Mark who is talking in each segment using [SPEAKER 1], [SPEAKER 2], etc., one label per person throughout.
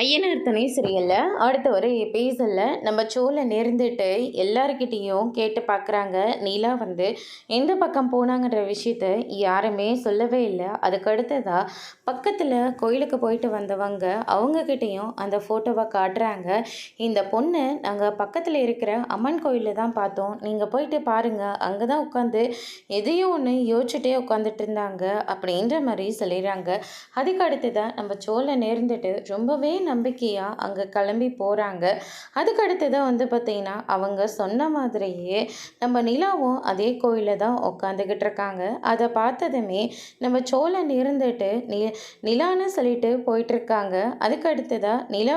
[SPEAKER 1] ஐயனார் துணை சீரியல்ல அடுத்த ஒரு எபிசோட்ல நம்ம சோலை நேர்ந்துட்டு எல்லாருக்கிட்டேயும் கேட்டு பார்க்குறாங்க. நீலா எந்த பக்கம் போனாங்கன்ற விஷயத்த யாருமே சொல்லவே இல்லை. அதுக்கு அடுத்ததா பக்கத்தில் கோயிலுக்கு போயிட்டு வந்தவங்க அவங்கக்கிட்டேயும் அந்த ஃபோட்டோவை காட்டுறாங்க. இந்த பொண்ணு நாங்கள் பக்கத்தில் இருக்கிற அம்மன் கோயிலில் தான் பார்த்தோம், நீங்கள் போயிட்டு பாருங்கள், அங்கே தான் உட்காந்து எதையும் ஒன்று யோசிச்சுட்டே உட்காந்துட்டு இருந்தாங்க அப்படின்ற மாதிரி சொல்லிடுறாங்க. அதுக்கு அடுத்ததான் நம்ம சோலை நேர்ந்துட்டு ரொம்பவே நம்பிக்கையாக அங்கே கிளம்பி போகிறாங்க. அதுக்கு அடுத்ததாக பார்த்திங்கன்னா அவங்க சொன்ன மாதிரியே நம்ம நிலாவும் அதே கோயிலில் தான் உட்காந்துக்கிட்டு இருக்காங்க. அதை பார்த்ததுமே நம்ம சோழன் இருந்துட்டு நிலான்னு சொல்லிட்டு போயிட்டுருக்காங்க. அதுக்கு அடுத்ததாக நிலா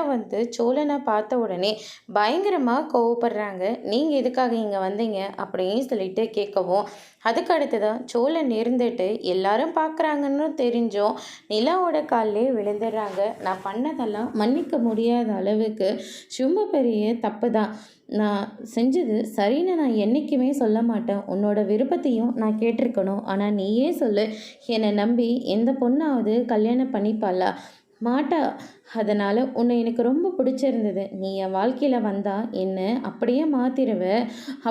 [SPEAKER 1] சோழனை பார்த்த உடனே பயங்கரமாக கோவப்படுறாங்க. நீங்கள் எதுக்காக இங்கே வந்தீங்க அப்படின்னு சொல்லிட்டு கேட்கவும், அதுக்கு அடுத்ததான் சோழன் இருந்துட்டு எல்லாரும் பார்க்குறாங்கன்னு தெரிஞ்சோம் நிலாவோட காலிலே விழுந்துடுறாங்க. நான் பண்ணதெல்லாம் மன்னிக்க முடியாத அளவுக்கு ரொம்ப பெரிய தப்பு தான். நான் செஞ்சது சரின்னு நான் என்றைக்குமே சொல்ல மாட்டேன். உன்னோட விருப்பத்தையும் நான் கேட்டிருக்கணும். ஆனால் நீயே சொல்லு, என்னை நம்பி எந்த பொண்ணாவது கல்யாணம் பண்ணிப்பாளா? மாட்டா. அதனால் உன்னை எனக்கு ரொம்ப பிடிச்சிருந்தது. நீ என் வாழ்க்கையில் வந்தால் என்ன அப்படியே மாற்றிடுவ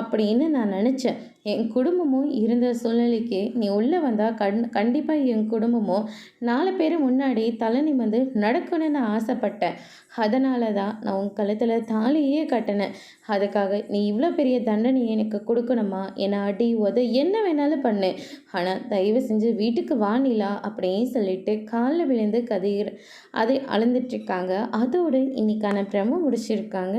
[SPEAKER 1] அப்படின்னு நான் நினச்சேன். என் குடும்பமும் இருந்த சூழ்நிலைக்கு நீ உள்ளே வந்தால் கண்டிப்பாக என் குடும்பமும் 4 பேர் முன்னாடி தலை நிமிர்ந்து நடக்கணும்னு ஆசைப்பட்டேன். அதனால தான் நான் உன் கழுத்தில் தாலியே கட்டினேன். அதுக்காக நீ இவ்வளோ பெரிய தண்டனை எனக்கு கொடுக்கணுமா? என்னை அடி உத என்ன வேணாலும் பண்ணு, ஆனால் தயவு செஞ்சு வீட்டுக்கு வாணிலா அப்படின்னு சொல்லிட்டு காலில் விழுந்து அதை அழுந்துட்டுருக்காங்க. அதோடு இன்னைக்கான பிரம முடிச்சிருக்காங்க.